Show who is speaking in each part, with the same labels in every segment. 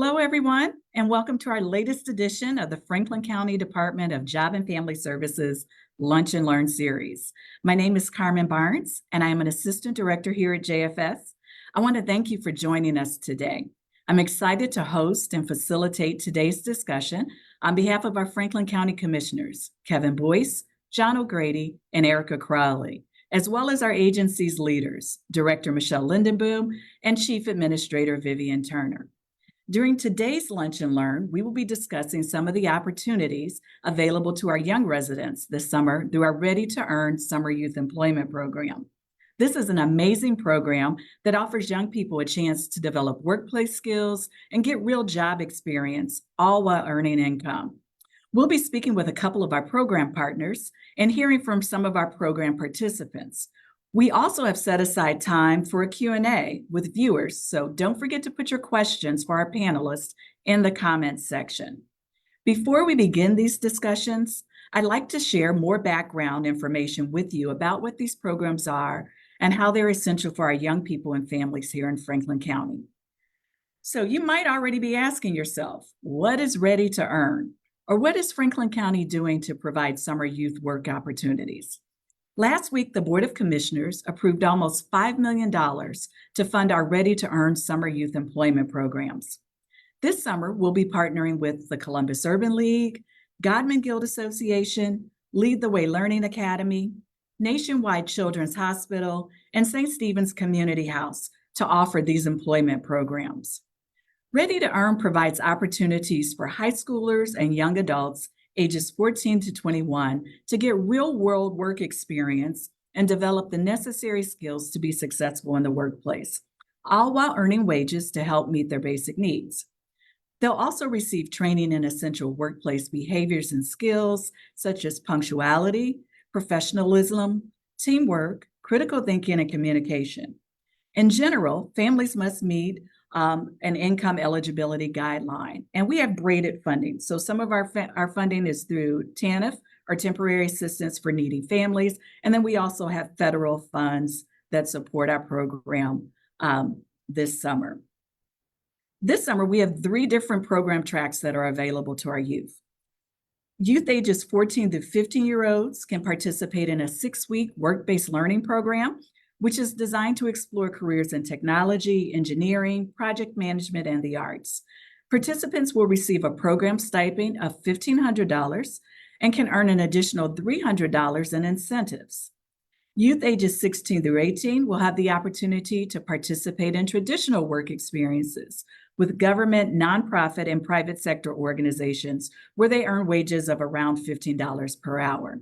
Speaker 1: Hello, everyone, and welcome to our latest edition of the Franklin County Department of Job and Family Services Lunch and Learn series. My name is Carmen Barnes, and I am an assistant director here at JFS. I want to thank you for joining us today. I'm excited to host and facilitate today's discussion on behalf of our Franklin County Commissioners, Kevin Boyce, John O'Grady, and Erica Crowley, as well as our agency's leaders, Director Michelle Lindenboom and Chief Administrator Vivian Turner. During today's Lunch and Learn, we will be discussing some of the opportunities available to our young residents this summer through our Ready to Earn Summer Youth Employment Program. This is an amazing program that offers young people a chance to develop workplace skills and get real job experience, all while earning income. We'll be speaking with a couple of our program partners and hearing from some of our program participants. We also have set aside time for a Q&A with viewers, so don't forget to put your questions for our panelists in the comments section. Before we begin these discussions, I'd like to share more background information with you about what these programs are and how they're essential for our young people and families here in Franklin County. So you might already be asking yourself, what is Ready to Earn? Or what is Franklin County doing to provide summer youth work opportunities? Last week, the Board of Commissioners approved almost $5 million to fund our Ready to Earn summer youth employment programs. This summer, we'll be partnering with the Columbus Urban League, Godman Guild Association, Lead the Way Learning Academy, Nationwide Children's Hospital, and St. Stephen's Community House to offer these employment programs. Ready to Earn provides opportunities for high schoolers and young adults ages 14 to 21 to get real-world work experience and develop the necessary skills to be successful in the workplace, all while earning wages to help meet their basic needs. They'll also receive training in essential workplace behaviors and skills such as punctuality, professionalism, teamwork, critical thinking, and communication. In general, families must meet an income eligibility guideline, and we have braided funding. So some of our funding is through TANF, or Temporary Assistance for Needy Families, and then we also have federal funds that support our program this summer. This summer, we have 3 different program tracks that are available to our youth. Youth ages 14 to 15-year-olds can participate in a 6-week work-based learning program, which is designed to explore careers in technology, engineering, project management, and the arts. Participants will receive a program stipend of $1,500 and can earn an additional $300 in incentives. Youth ages 16 through 18 will have the opportunity to participate in traditional work experiences with government, nonprofit, and private sector organizations where they earn wages of around $15 per hour.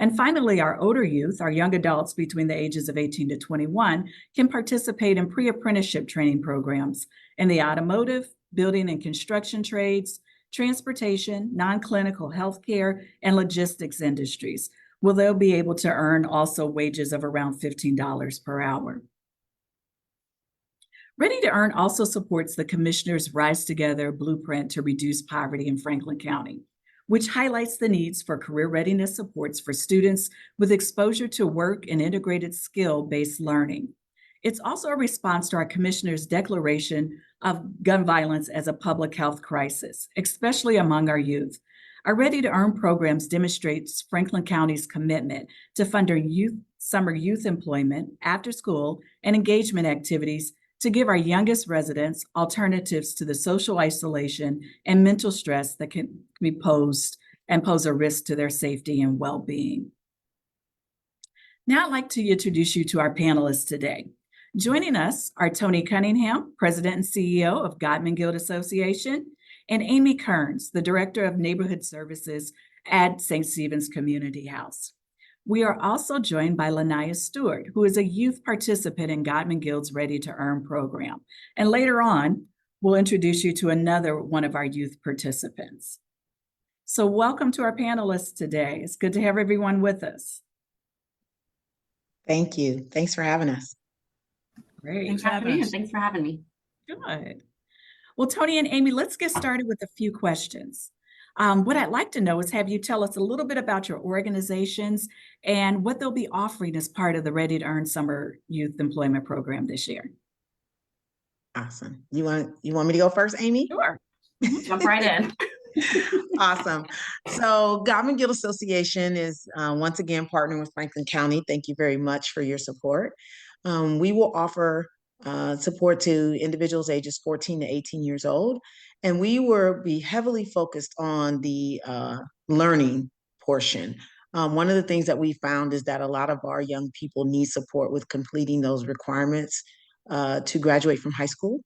Speaker 1: And finally, our older youth, our young adults between the ages of 18 to 21, can participate in pre-apprenticeship training programs in the automotive, building and construction trades, transportation, non-clinical healthcare, and logistics industries, where they'll be able to earn also wages of around $15 per hour. Ready to Earn also supports the Commissioner's Rise Together blueprint to reduce poverty in Franklin County, which highlights the needs for career readiness supports for students with exposure to work and integrated skill-based learning. It's also a response to our Commissioner's declaration of gun violence as a public health crisis, especially among our youth. Our Ready to Earn programs demonstrates Franklin County's commitment to funding summer youth employment, after school, and engagement activities to give our youngest residents alternatives to the social isolation and mental stress that can be posed and pose a risk to their safety and well-being. Now I'd like to introduce you to our panelists today. Joining us are Tony Cunningham, President and CEO of Godman Guild Association, and Amy Kearns, the Director of Neighborhood Services at St. Stephen's Community House. We are also joined by Lanaya Stewart, who is a youth participant in Godman Guild's Ready to Earn program. And later on, we'll introduce you to another one of our youth participants. So welcome to our panelists today. It's good to have everyone with us.
Speaker 2: Thank you. Thanks for having us.
Speaker 1: Great.
Speaker 3: Thanks for having me, and thanks for having me.
Speaker 1: Good. Well, Tony and Amy, let's get started with a few questions. What I'd like to know is have you tell us a little bit about your organizations and what they'll be offering as part of the Ready to Earn Summer Youth Employment Program this year.
Speaker 2: Awesome. You want me to go first, Amy?
Speaker 1: Sure.
Speaker 3: Jump right in.
Speaker 2: Awesome. So Godman Guild Association is once again partnering with Franklin County. Thank you very much for your support. We will offer support to individuals ages 14 to 18 years old, and we will be heavily focused on the learning portion. One of the things that we found is that a lot of our young people need support with completing those requirements to graduate from high school.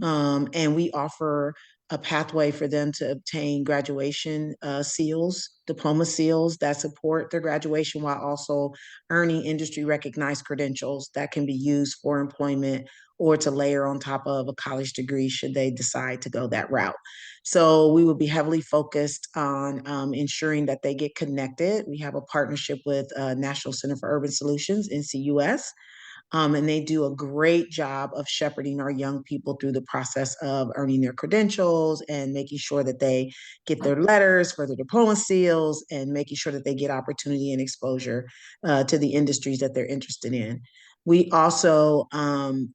Speaker 2: And we offer a pathway for them to obtain graduation seals, diploma seals that support their graduation while also earning industry recognized credentials that can be used for employment or to layer on top of a college degree should they decide to go that route. So we will be heavily focused on ensuring that they get connected. We have a partnership with National Center for Urban Solutions, NCUS, and they do a great job of shepherding our young people through the process of earning their credentials and making sure that they get their letters for their diploma seals and making sure that they get opportunity and exposure to the industries that they're interested in. We also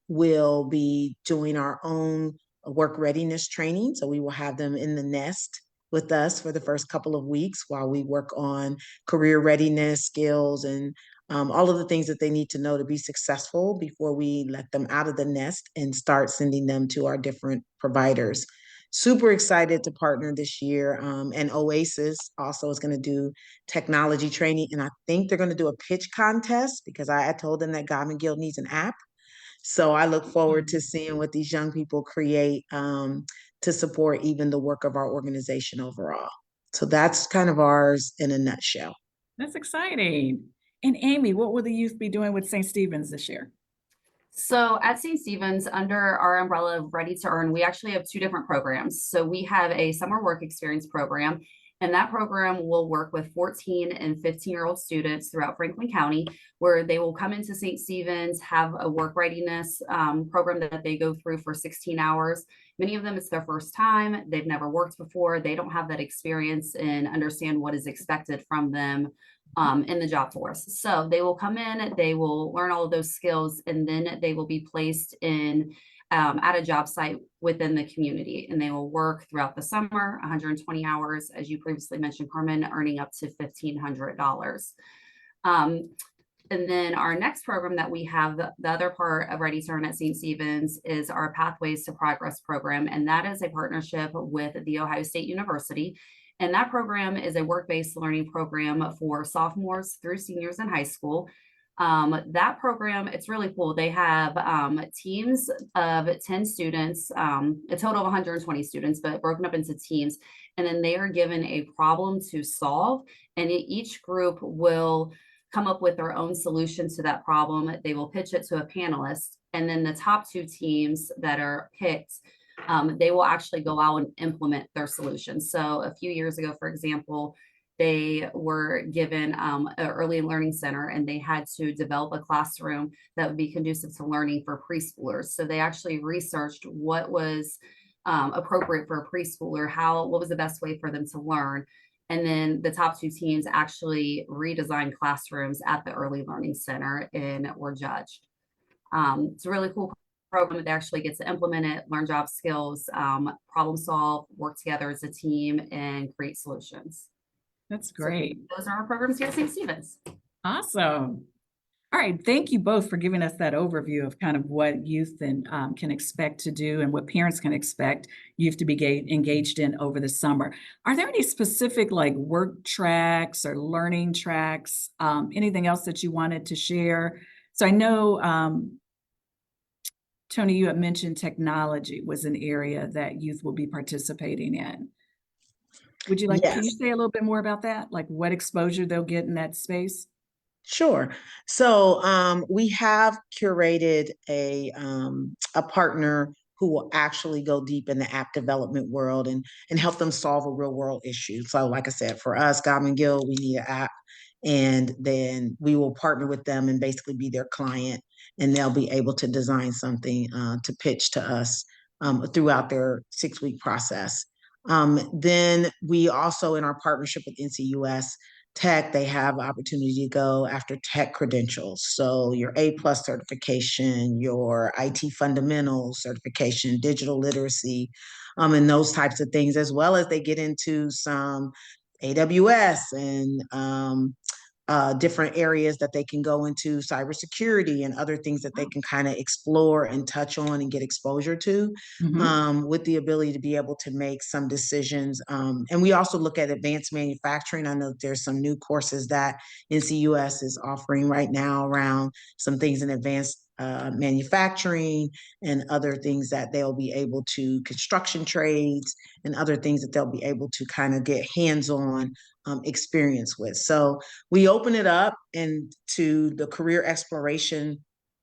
Speaker 2: will be doing our own work readiness training. So we will have them in the nest with us for the first couple of weeks while we work on career readiness skills and all of the things that they need to know to be successful before we let them out of the nest and start sending them to our different providers. Super excited to partner this year. And Oasis also is going to do technology training. And I think they're going to do a pitch contest because I told them that Godman Guild needs an app. So I look forward to seeing what these young people create to support even the work of our organization overall. So that's kind of ours in a nutshell.
Speaker 1: That's exciting. And Amy, what will the youth be doing with St. Stephen's this year?
Speaker 3: So at St. Stephen's, under our umbrella of Ready to Earn, we actually have two different programs. So we have a summer work experience program, and that program will work with 14 and 15-year-old students throughout Franklin County, where they will come into St. Stephen's, have a work readiness program that they go through for 16 hours. Many of them, it's their first time. They've never worked before. They don't have that experience and understand what is expected from them in the job force. So they will come in, they will learn all of those skills, and then they will be placed in at a job site within the community, and they will work throughout the summer, 120 hours, as you previously mentioned, Carmen, earning up to $1,500. And then our next program that we have, the other part of Ready to Earn at St. Stephen's, is our Pathways to Progress program, and that is a partnership with The Ohio State University. And that program is a work-based learning program for sophomores through seniors in high school. That program, it's really cool. They have teams of 10 students, a total of 120 students, but broken up into teams. And then they are given a problem to solve, and each group will come up with their own solution to that problem. They will pitch it to a panelist, and then the top two teams that are picked, they will actually go out and implement their solutions. So a few years ago, for example, they were given an early learning center, and they had to develop a classroom that would be conducive to learning for preschoolers. So they actually researched what was appropriate for a preschooler, what was the best way for them to learn. And then the top two teams actually redesigned classrooms at the early learning center and were judged. It's a really cool program. They actually get to implement it, learn job skills, problem solve, work together as a team, and create solutions.
Speaker 1: That's great.
Speaker 3: So those are our programs here at St. Stephen's.
Speaker 1: Awesome. All right. Thank you both for giving us that overview of kind of what youth can expect to do and what parents can expect youth to be engaged in over the summer. Are there any specific like work tracks or learning tracks, anything else that you wanted to share? So I know, Tony, you had mentioned technology was an area that youth will be participating in. Would you like,
Speaker 2: Yes.
Speaker 1: can you say a little bit more about that? Like what exposure they'll get in that space?
Speaker 2: Sure. So we have curated a partner who will actually go deep in the app development world and help them solve a real world issue. So like I said, for us, Godman Guild, we need an app, and then we will partner with them and basically be their client, and they'll be able to design something to pitch to us throughout their 6-week process. Then we also, in our partnership with NCUS, tech, they have opportunity to go after tech credentials. So your A+ certification, your IT fundamentals certification, digital literacy, and those types of things, as well as they get into some AWS and different areas that they can go into, cybersecurity and other things that they can kind of explore and touch on and get exposure to, with the ability to be able to make some decisions. And we also look at advanced manufacturing. I know there's some new courses that NCUS is offering right now around some things in advanced manufacturing and other things that they'll be able to, construction trades and other things that they'll be able to kind of get hands-on experience with. So we open it up into the career exploration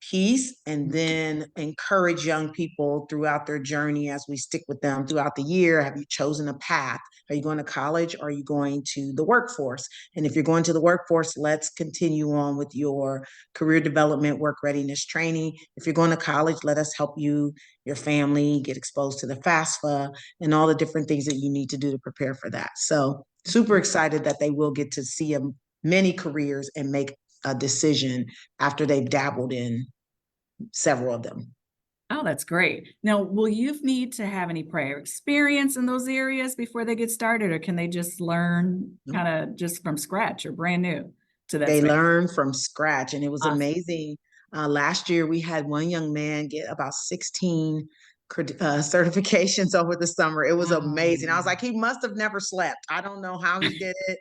Speaker 2: piece, and then encourage young people throughout their journey as we stick with them throughout the year. Have you chosen a path? Are you going to college, or are you going to the workforce? And if you're going to the workforce, let's continue on with your career development, work readiness training. If you're going to college, let us help you, your family, get exposed to the FAFSA and all the different things that you need to do to prepare for that. So super excited that they will get to see many careers and make a decision after they've dabbled in several of them.
Speaker 1: Oh, that's great. Now, will youth need to have any prior experience in those areas before they get started, or can they just learn kind of just from scratch or brand new to that
Speaker 2: They
Speaker 1: space?
Speaker 2: learn from scratch, and it was
Speaker 1: Awesome.
Speaker 2: amazing. Last year, we had one young man get about 16 certifications over the summer. It was amazing. I was like, he must have never slept. I don't know how he did it.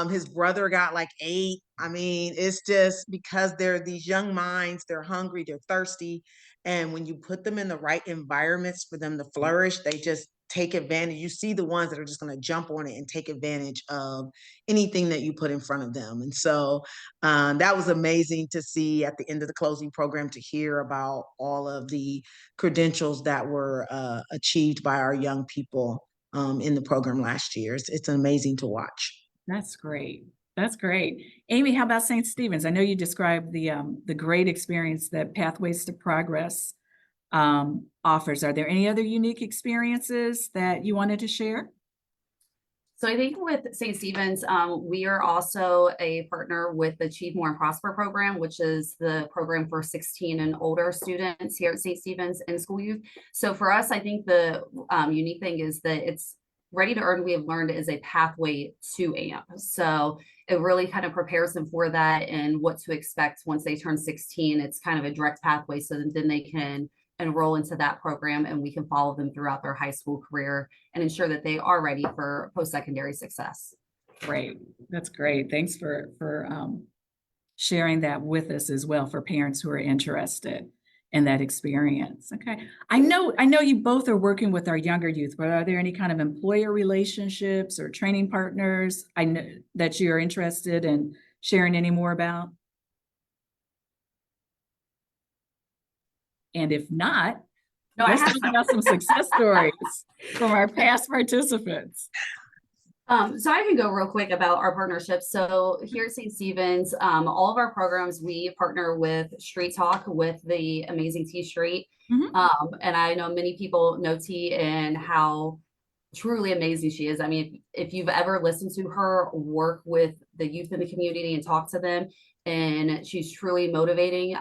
Speaker 2: His brother got like 8. I mean, it's just because they're these young minds, they're hungry, they're thirsty. And when you put them in the right environments for them to flourish, they just take advantage. You see the ones that are just going to jump on it and take advantage of anything that you put in front of them. And so that was amazing to see at the end of the closing program, to hear about all of the credentials that were achieved by our young people in the program last year. It's amazing to watch.
Speaker 1: That's great. That's great. Amy, how about St. Stephen's? I know you described the great experience that Pathways to Progress offers. Are there any other unique experiences that you wanted to share?
Speaker 3: So I think with St. Stephen's, we are also a partner with the Achieve More and Prosper program, which is the program for 16 and older students here at St. Stephen's in school youth. So for us, I think the unique thing is that it's Ready to Earn, we have learned, is a pathway to AMP. So it really kind of prepares them for that and what to expect once they turn 16. It's kind of a direct pathway, so that then they can enroll into that program, and we can follow them throughout their high school career and ensure that they are ready for post-secondary success.
Speaker 1: Great. That's great. Thanks for sharing that with us as well, for parents who are interested in that experience. Okay. I know you both are working with our younger youth, but are there any kind of employer relationships or training partners I know that you're interested in sharing any more about? And if not,
Speaker 3: No,
Speaker 1: let's talk about some success stories from our past participants.
Speaker 3: So I can go real quick about our partnerships. So here at St. Stephen's, all of our programs, we partner with Street Talk, with the amazing T Street. And I know many people know T and how truly amazing she is. I mean, if you've ever listened to her work with the youth in the community and talk to them, and she's truly motivating.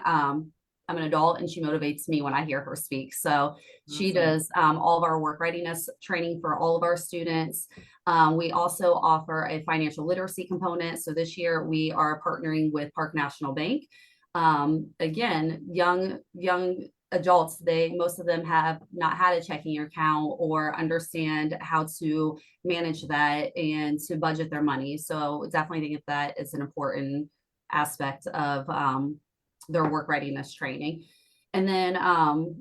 Speaker 3: I'm an adult, and she motivates me when I hear her speak. So she does all of our work readiness training for all of our students. We also offer a financial literacy component. So this year we are partnering with Park National Bank. Again, young adults, most of them have not had a checking account or understand how to manage that and to budget their money. So definitely think that is an important aspect of their work readiness training. And then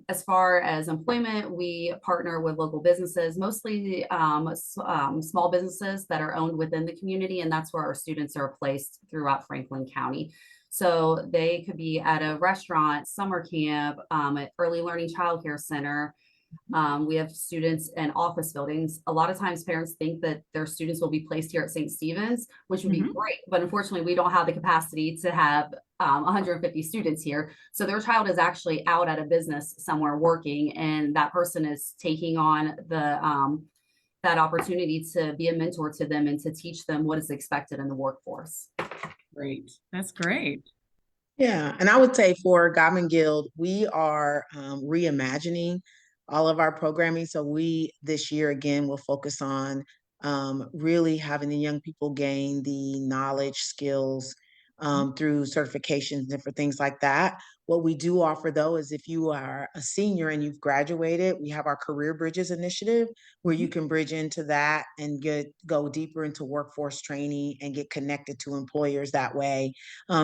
Speaker 3: as far as employment, we partner with local businesses, mostly small businesses that are owned within the community. And that's where our students are placed throughout Franklin County. So they could be at a restaurant, summer camp, at early learning childcare center. We have students in office buildings. A lot of times parents think that their students will be placed here at St. Stephen's, which would be great. But unfortunately, we don't have the capacity to have 150 students here. So their child is actually out at a business somewhere working, and that person is taking on that opportunity to be a mentor to them and to teach them what is expected in the workforce.
Speaker 1: Great. That's great.
Speaker 2: Yeah, and I would say for Godman Guild, we are reimagining all of our programming. So we this year again will focus on really having the young people gain the knowledge, skills through certifications, different things like that. What we do offer though is if you are a senior and you've graduated, we have our Career Bridges initiative where you can bridge into that and go deeper into workforce training and get connected to employers that way.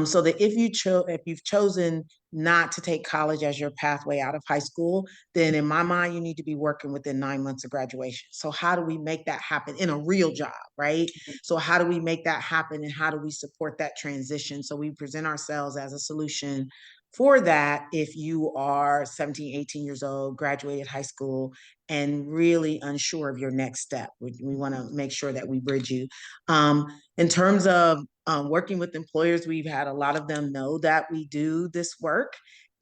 Speaker 2: So that if you've chosen not to take college as your pathway out of high school, then in my mind, you need to be working within 9 months of graduation. So how do we make that happen in a real job, right? So how do we make that happen and how do we support that transition? So we present ourselves as a solution for that if you are 17, 18 years old, graduated high school, and really unsure of your next step. We want to make sure that we bridge you. In terms of working with employers, we've had a lot of them know that we do this work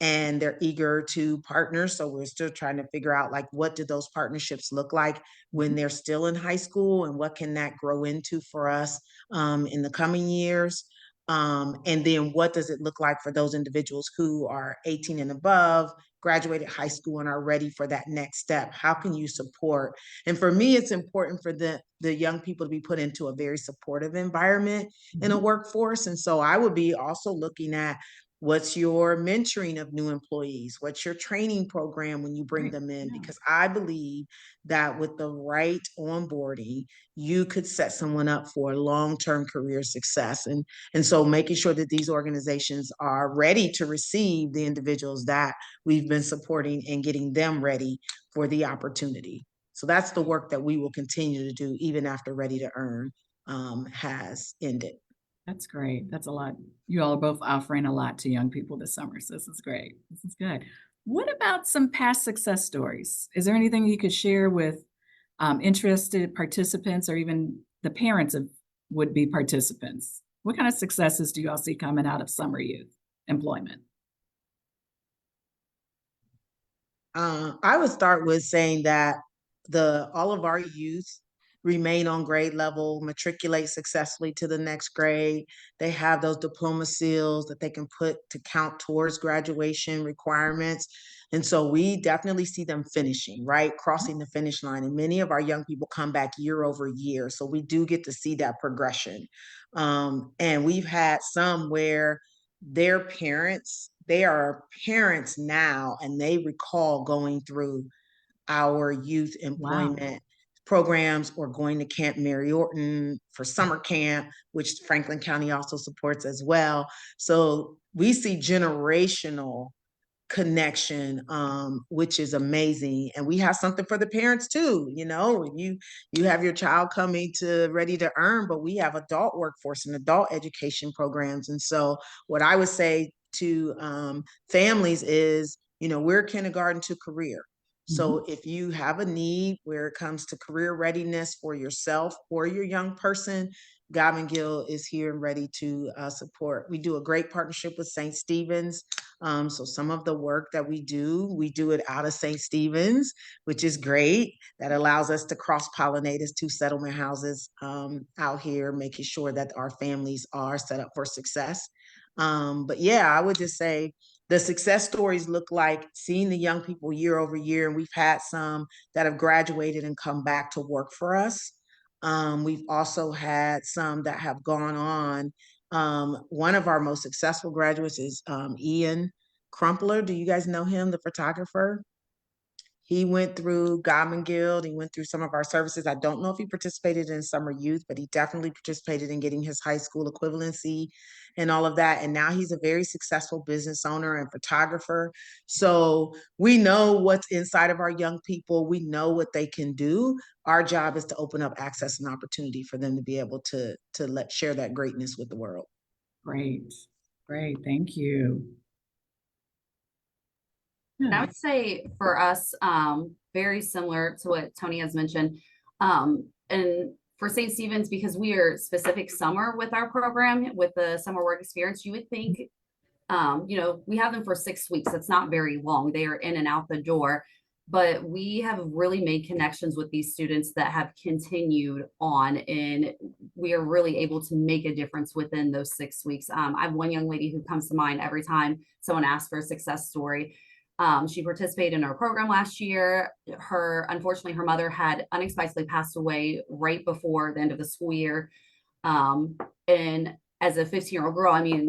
Speaker 2: and they're eager to partner. So we're still trying to figure out like, what do those partnerships look like when they're still in high school and what can that grow into for us in the coming years? And then what does it look like for those individuals who are 18 and above, graduated high school and are ready for that next step? How can you support? And for me, it's important for the young people to be put into a very supportive environment in a workforce. And so I would be also looking at what's your mentoring of new employees? What's your training program when you bring them in? Because I believe that with the right onboarding, you could set someone up for long-term career success. And so making sure that these organizations are ready to receive the individuals that we've been supporting and getting them ready for the opportunity. So that's the work that we will continue to do even after Ready to Earn has ended.
Speaker 1: That's great. That's a lot. You all are both offering a lot to young people this summer. So this is great. This is good. What about some past success stories? Is there anything you could share with interested participants or even the parents of would-be participants? What kind of successes do you all see coming out of summer youth employment?
Speaker 2: I would start with saying that all of our youth remain on grade level, matriculate successfully to the next grade. They have those diploma seals that they can put to count towards graduation requirements. And so we definitely see them finishing, right? Crossing the finish line. And many of our young people come back year over year. So we do get to see that progression. And we've had some where their parents, they are parents now, and they recall going through our youth employment programs or going to Camp Mary Orton for summer camp, which Franklin County also supports as well. So we see generational connection, which is amazing. And we have something for the parents too. You have your child coming to Ready to Earn, but we have adult workforce and adult education programs. And so what I would say to families is, we're kindergarten to career. So if you have a need where it comes to career readiness for yourself or your young person, Godman Guild is here and ready to support. We do a great partnership with St. Stephen's. So some of the work that we do it out of St. Stephen's, which is great. That allows us to cross-pollinate as two settlement houses out here, making sure that our families are set up for success. But yeah, I would just say the success stories look like seeing the young people year over year, and we've had some that have graduated and come back to work for us. We've also had some that have gone on. One of our most successful graduates is Ian Crumpler. Do you guys know him, the photographer? He went through Godman Guild. He went through some of our services. I don't know if he participated in summer youth, but he definitely participated in getting his high school equivalency and all of that. And now he's a very successful business owner and photographer. So we know what's inside of our young people. We know what they can do. Our job is to open up access and opportunity for them to be able to share that greatness with the world.
Speaker 1: Great. Great. Thank you.
Speaker 3: And I would say for us, very similar to what Tony has mentioned. And for St. Stephen's, because we are specific summer with our program, with the summer work experience, you would think, we have them for 6 weeks. It's not very long. They are in and out the door. but we have really made connections with these students that have continued on, and we are really able to make a difference within those 6 weeks. I have one young lady who comes to mind every time someone asks for a success story. She participated in our program last year. Unfortunately, her mother had unexpectedly passed away right before the end of the school year. And as a 15-year-old girl, I mean,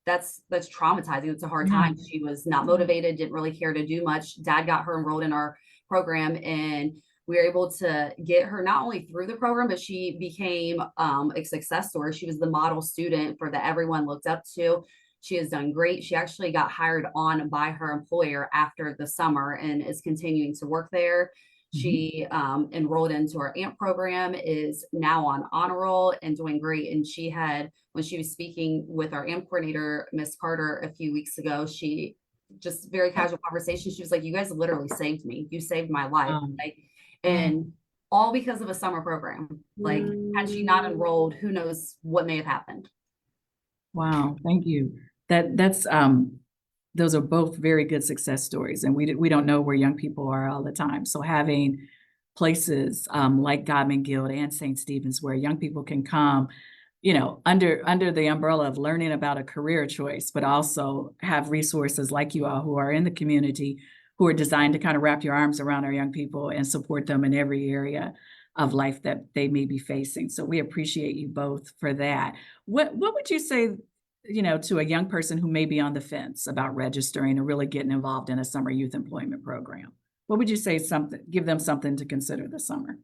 Speaker 3: that's traumatizing. It's a hard time. She was not motivated, didn't really care to do much. Dad got her enrolled in our program, and we were able to get her not only through the program, but she became a success story. She was the model student for that everyone looked up to. She has done great. She actually got hired on by her employer after the summer and is continuing to work there. She enrolled into our AMP program, is now on honor roll and doing great. And she had, when she was speaking with our AMP coordinator, Miss Carter, a few weeks ago, she just very casual conversation. She was like, "You guys literally saved me. You saved my life." Like, and all because of a summer program. Like, had she not enrolled, who knows what may have happened.
Speaker 1: Wow, thank you. That's those are both very good success stories, and we don't know where young people are all the time. So having places like Godman Guild and St. Stephen's where young people can come, under the umbrella of learning about a career choice, but also have resources like you all who are in the community who are designed to kind of wrap your arms around our young people and support them in every area of life that they may be facing. So we appreciate you both for that. What would you say, to a young person who may be on the fence about registering or really getting involved in a summer youth employment program? What would you say give them something to consider this summer?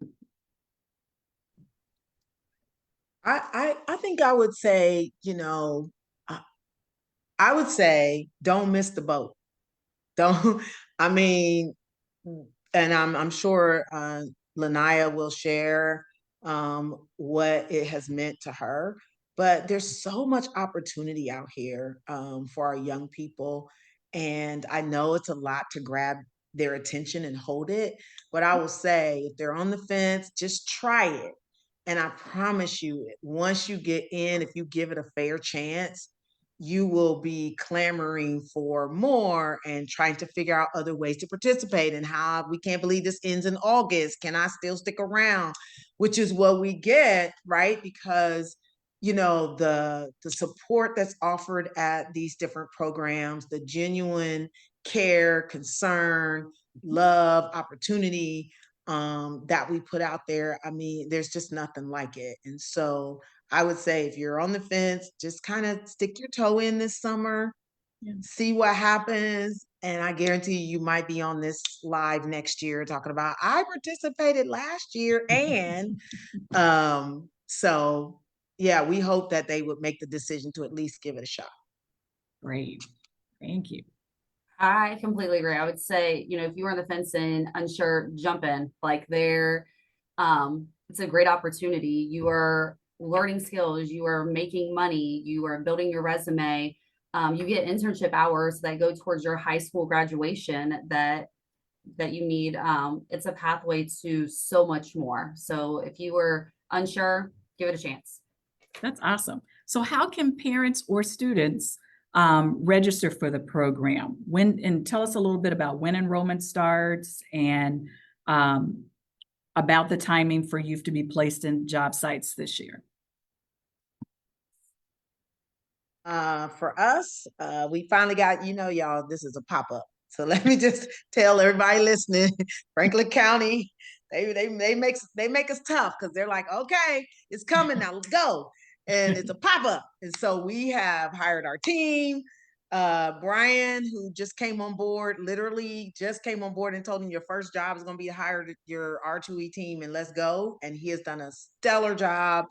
Speaker 2: I think I would say, I would say don't miss the boat. Don't, I mean, and I'm sure Lanaya will share what it has meant to her, but there's so much opportunity out here for our young people. And I know it's a lot to grab their attention and hold it, but I will say if they're on the fence, just try it. And I promise you, once you get in, if you give it a fair chance, you will be clamoring for more and trying to figure out other ways to participate, and how we can't believe this ends in August. Can I still stick around? Which is what we get, right? Because the support that's offered at these different programs, the genuine care, concern, love, opportunity that we put out there. I mean, there's just nothing like it. And so I would say if you're on the fence, just kind of stick your toe in this summer, see what happens. And I guarantee you might be on this live next year talking about, I participated last year. And so yeah, we hope that they would make the decision to at least give it a shot.
Speaker 1: Great. Thank you.
Speaker 3: I completely agree. I would say, if you were on the fence and unsure, jump in. Like it's a great opportunity. You are learning skills, you are making money, you are building your resume. You get internship hours that go towards your high school graduation that you need. It's a pathway to so much more. So if you were unsure, give it a chance.
Speaker 1: That's awesome. So how can parents or students register for the program? And tell us a little bit about when enrollment starts and about the timing for youth to be placed in job sites this year.
Speaker 2: For us, we finally got, y'all, this is a pop-up. So let me just tell everybody listening, Franklin County, they make us tough because they're like, okay, it's coming now, let's go. And it's a pop-up. And so we have hired our team. Brian, who just came on board, literally just came on board and told him your first job is going to be to hire your R2E team and let's go. And he has done a stellar job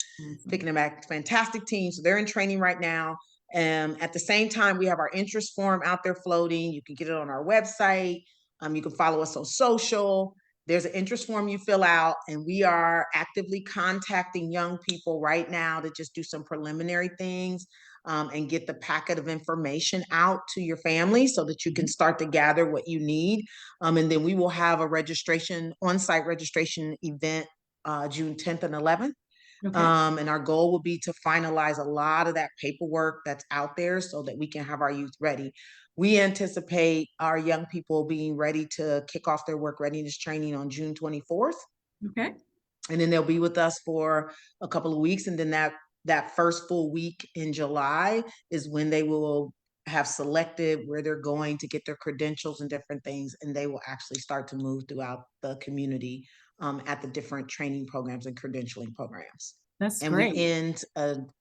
Speaker 2: picking them back. Fantastic team. So they're in training right now. At the same time, we have our interest form out there floating. You can get it on our website. You can follow us on social. There's an interest form you fill out, and we are actively contacting young people right now to just do some preliminary things and get the packet of information out to your family so that you can start to gather what you need. And then we will have a on-site registration event June 10th and 11th. Okay. And our goal will be to finalize a lot of that paperwork that's out there so that we can have our youth ready. we anticipate our young people being ready to kick off their work readiness training on June 24th.
Speaker 1: Okay.
Speaker 2: And then they'll be with us for a couple of weeks. And then that first full week in July is when they will have selected where they're going to get their credentials and different things. And they will actually start to move throughout the community at the different training programs and credentialing programs.
Speaker 1: That's
Speaker 2: And
Speaker 1: great.
Speaker 2: we end,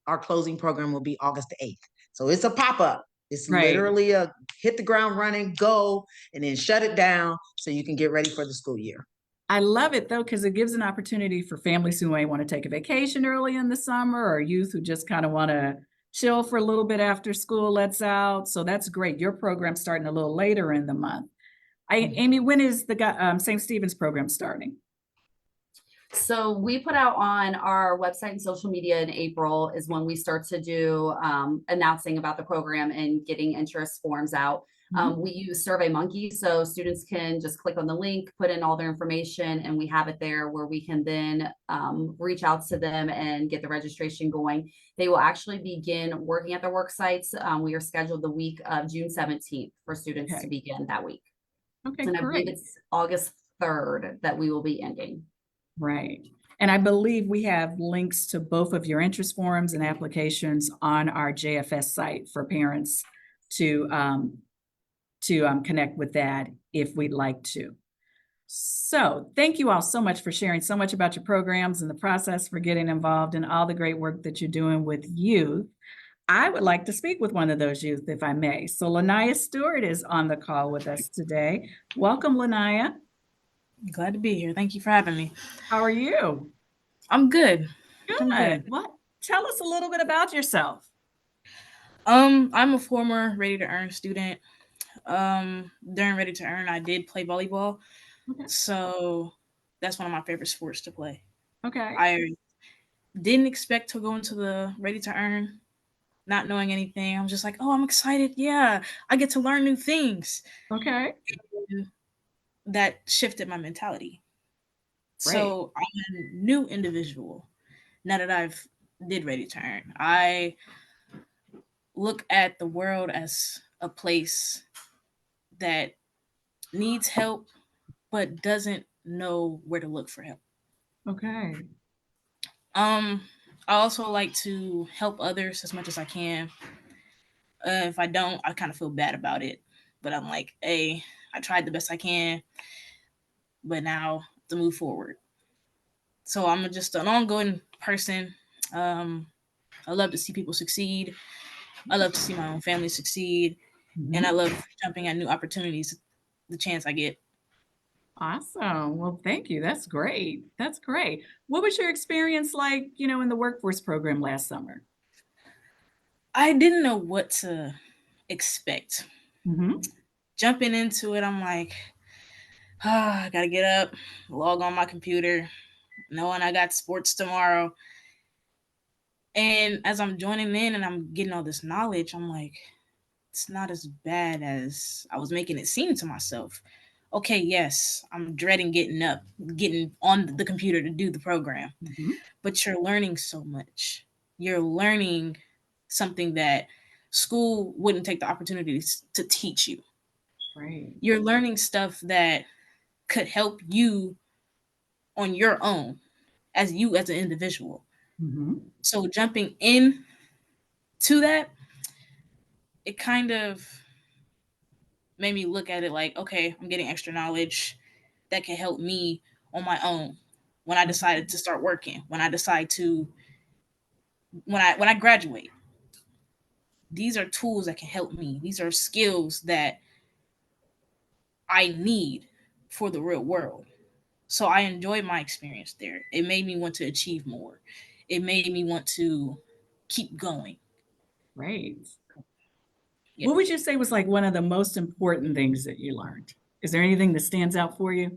Speaker 2: our closing program will be August the 8th. So it's a pop-up. It's
Speaker 1: Right.
Speaker 2: literally a hit the ground running, go, and then shut it down so you can get ready for the school year.
Speaker 1: I love it though, because it gives an opportunity for families who may want to take a vacation early in the summer, or youth who just kind of want to chill for a little bit after school lets out. So that's great. Your program's starting a little later in the month. Amy, when is the St. Stephen's program starting?
Speaker 3: So we put out on our website and social media in April is when we start to do announcing about the program and getting interest forms out. We use SurveyMonkey, so students can just click on the link, put in all their information, and we have it there where we can then reach out to them and get the registration going. They will actually begin working at their work sites. We are scheduled the week of June 17th for students
Speaker 1: Okay.
Speaker 3: to begin that week.
Speaker 1: Okay,
Speaker 3: And I believe
Speaker 1: great.
Speaker 3: it's August 3rd that we will be ending.
Speaker 1: Right. And I believe we have links to both of your interest forms and applications on our JFS site for parents to connect with that if we'd like to. So thank you all so much for sharing so much about your programs and the process for getting involved in all the great work that you're doing with youth. I would like to speak with one of those youth, if I may. So Lanaya Stewart is on the call with us today. Welcome, Lanaya.
Speaker 4: Glad to be here. Thank you for having me.
Speaker 1: How are you?
Speaker 4: I'm good.
Speaker 1: Good. What? Tell us a little bit about yourself.
Speaker 4: I'm a former Ready to Earn student. During Ready to Earn, I did play volleyball.
Speaker 1: Okay.
Speaker 4: So that's one of my favorite sports to play.
Speaker 1: Okay.
Speaker 4: I didn't expect to go into the Ready to Earn, not knowing anything. I'm just like, oh, I'm excited. Yeah, I get to learn new things.
Speaker 1: Okay.
Speaker 4: And that shifted my mentality.
Speaker 1: Right.
Speaker 4: So I'm a new individual now that I've did Ready to Earn. I look at the world as a place that needs help but doesn't know where to look for help.
Speaker 1: Okay.
Speaker 4: I also like to help others as much as I can. If I don't, I kind of feel bad about it. But I'm like, hey, I tried the best I can, but now to move forward. So I'm just an ongoing person. I love to see people succeed. I love to see my own family succeed. And I love jumping at new opportunities the chance I get.
Speaker 1: Awesome. Well, thank you. That's great. That's great. What was your experience like, in the workforce program last summer?
Speaker 4: I didn't know what to expect.
Speaker 1: Mm-hmm.
Speaker 4: Jumping into it, I'm like, I gotta get up, log on my computer, knowing I got sports tomorrow. And as I'm joining in and I'm getting all this knowledge, I'm like, it's not as bad as I was making it seem to myself. Okay, yes, I'm dreading getting up, getting on the computer to do the program, but you're learning so much. You're learning something that school wouldn't take the opportunities to teach you.
Speaker 1: Right.
Speaker 4: You're learning stuff that could help you on your own as you as an individual. So jumping in to that, it kind of made me look at it like, okay, I'm getting extra knowledge that can help me on my own when I decided to start working, when I decide to when I graduate. These are tools that can help me. These are skills that I need for the real world. So I enjoyed my experience there. It made me want to achieve more. It made me want to keep going.
Speaker 1: Right.
Speaker 4: Yeah.
Speaker 1: What would you say was like one of the most important things that you learned? Is there anything that stands out for you?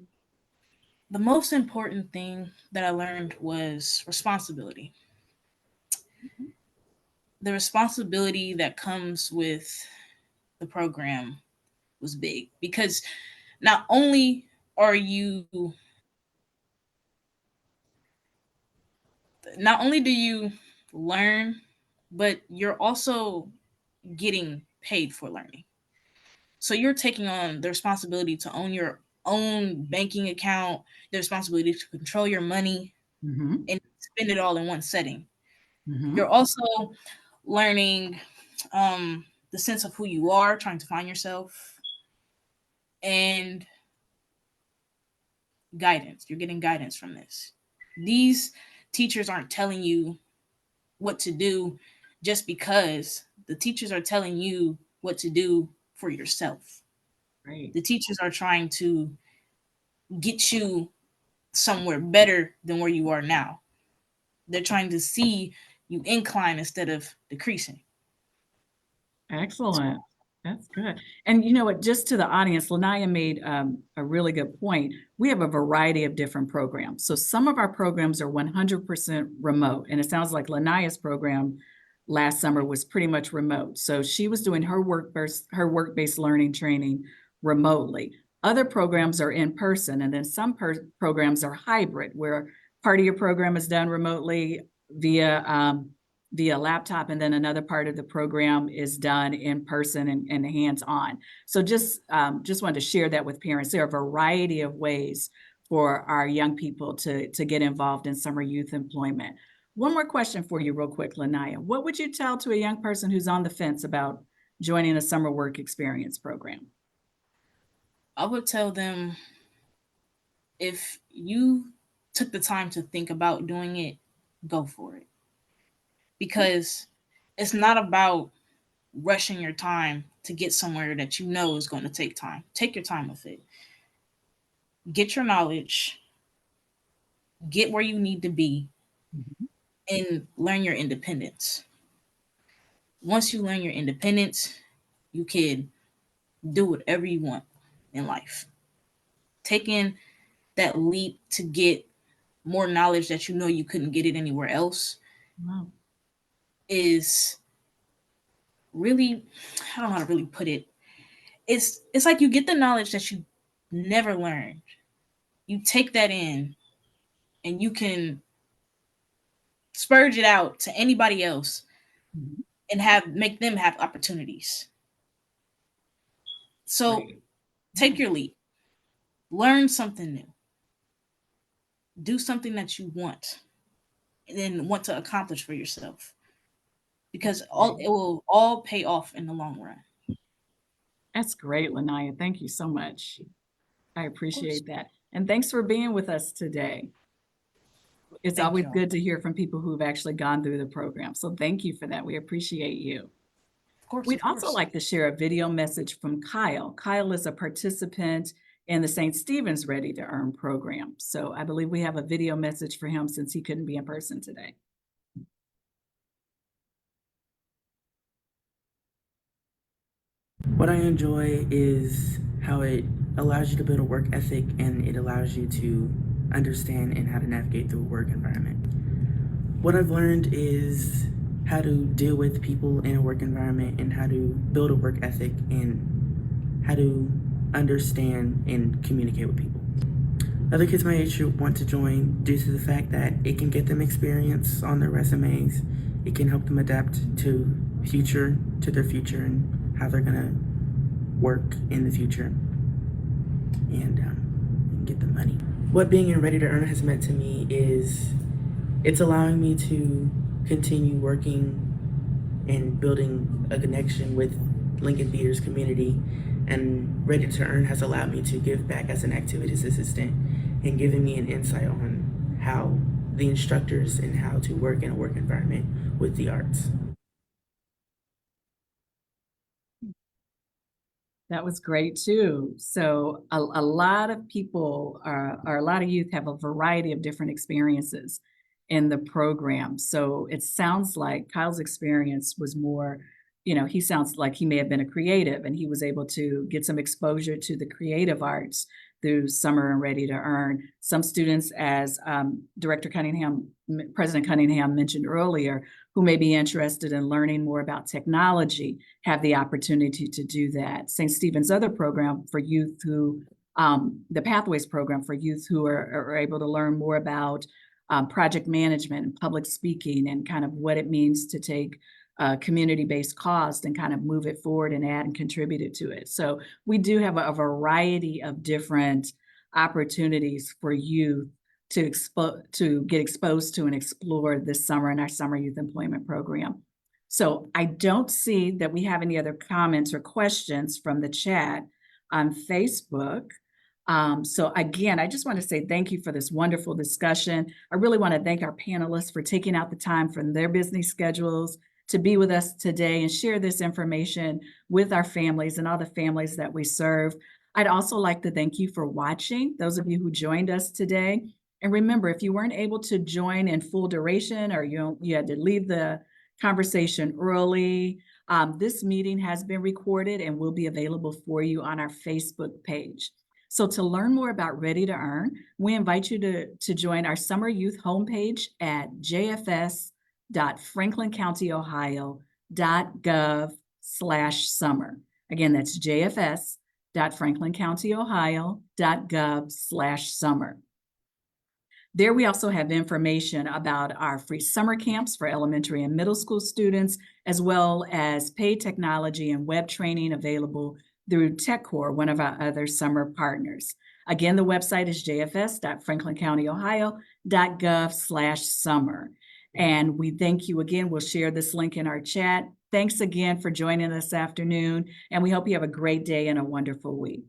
Speaker 4: The most important thing that I learned was responsibility. The responsibility that comes with the program was big because not only are you not only do you learn, but you're also getting paid for learning. So you're taking on the responsibility to own your own banking account, the responsibility to control your money
Speaker 1: Mm-hmm.
Speaker 4: and spend it all in one setting.
Speaker 1: Mm-hmm.
Speaker 4: You're also learning the sense of who you are, trying to find yourself, and guidance. You're getting guidance from this. These teachers aren't telling you what to do just because. The teachers are telling you what to do for yourself.
Speaker 1: Right.
Speaker 4: The teachers are trying to get you somewhere better than where you are now. They're trying to see you incline instead of decreasing.
Speaker 1: Excellent. That's good. And you know what, just to the audience, Lanaya made a really good point. We have a variety of different programs. So some of our programs are 100% remote. And it sounds like Lanaya's program last summer was pretty much remote. So she was doing her work-based learning training remotely. Other programs are in person, and then some programs are hybrid, where part of your program is done remotely via laptop, and then another part of the program is done in person and hands-on. So just wanted to share that with parents. There are a variety of ways for our young people to get involved in summer youth employment. One more question for you real quick, Lanaya. What would you tell to a young person who's on the fence about joining a summer work experience program?
Speaker 4: I would tell them, if you took the time to think about doing it, go for it. Because it's not about rushing your time to get somewhere that you know is going to take time. Take your time with it. Get your knowledge, get where you need to be,
Speaker 1: Mhm.
Speaker 4: and learn your independence. Once you learn your independence, you can do whatever you want in life. Taking that leap to get more knowledge that you know you couldn't get it anywhere else
Speaker 1: Wow.
Speaker 4: is really, I don't know how to really put it. It's like you get the knowledge that you never learned. You take that in and you can spurge it out to anybody else
Speaker 1: Mhm.
Speaker 4: and make them have opportunities. So
Speaker 1: Great.
Speaker 4: take your leap, learn something new, do something that you want and then want to accomplish for yourself, because it will all pay off in the long run.
Speaker 1: That's great, Lanaya. Thank you so much. I
Speaker 4: Of course.
Speaker 1: appreciate that. And thanks for being with us today. It's
Speaker 4: Thank
Speaker 1: always
Speaker 4: you all.
Speaker 1: good to hear from people who've actually gone through the program. So thank you for that. We appreciate you.
Speaker 4: Of course,
Speaker 1: We'd
Speaker 4: of
Speaker 1: also
Speaker 4: course.
Speaker 1: like to share a video message from Kyle. Kyle is a participant in the St. Stephen's Ready to Earn program. So I believe we have a video message for him since he couldn't be in person today.
Speaker 5: What I enjoy is how it allows you to build a work ethic, and it allows you to understand and how to navigate through a work environment. What I've learned is how to deal with people in a work environment, and how to build a work ethic, and how to understand and communicate with people. Other kids my age should want to join due to the fact that it can get them experience on their resumes. It can help them adapt to their future, and how they're gonna work in the future, and get the money. What being in Ready to Earn has meant to me is it's allowing me to continue working and building a connection with Lincoln Theater's community, and Ready to Earn has allowed me to give back as an activities assistant and giving me an insight on how the instructors and how to work in a work environment with the arts.
Speaker 1: That was great too. So a lot of people or a lot of youth have a variety of different experiences in the program. So it sounds like Kyle's experience was more, he sounds like he may have been a creative and he was able to get some exposure to the creative arts through Summer and Ready to Earn. Some students, as President Cunningham mentioned earlier, who may be interested in learning more about technology, have the opportunity to do that. St. Stephen's other program for youth who, the Pathways program for youth who are able to learn more about project management and public speaking and kind of what it means to take community-based cause and kind of move it forward and add and contribute to it. So we do have a variety of different opportunities for youth to get exposed to and explore this summer in our summer youth employment program. So I don't see that we have any other comments or questions from the chat on Facebook. So again, I just want to say thank you for this wonderful discussion. I really want to thank our panelists for taking out the time from their busy schedules to be with us today and share this information with our families and all the families that we serve. I'd also like to thank you for watching, those of you who joined us today. And remember, if you weren't able to join in full duration or you had to leave the conversation early, this meeting has been recorded and will be available for you on our Facebook page. So to learn more about Ready to Earn, we invite you to join our Summer Youth homepage at jfs.franklincountyohio.gov/summer. Again, that's jfs.franklincountyohio.gov/summer. There we also have information about our free summer camps for elementary and middle school students, as well as paid technology and web training available through TechCore, one of our other summer partners. Again, the website is jfs.franklincountyohio.gov/summer. And we thank you again. We'll share this link in our chat. Thanks again for joining us this afternoon, and we hope you have a great day and a wonderful week.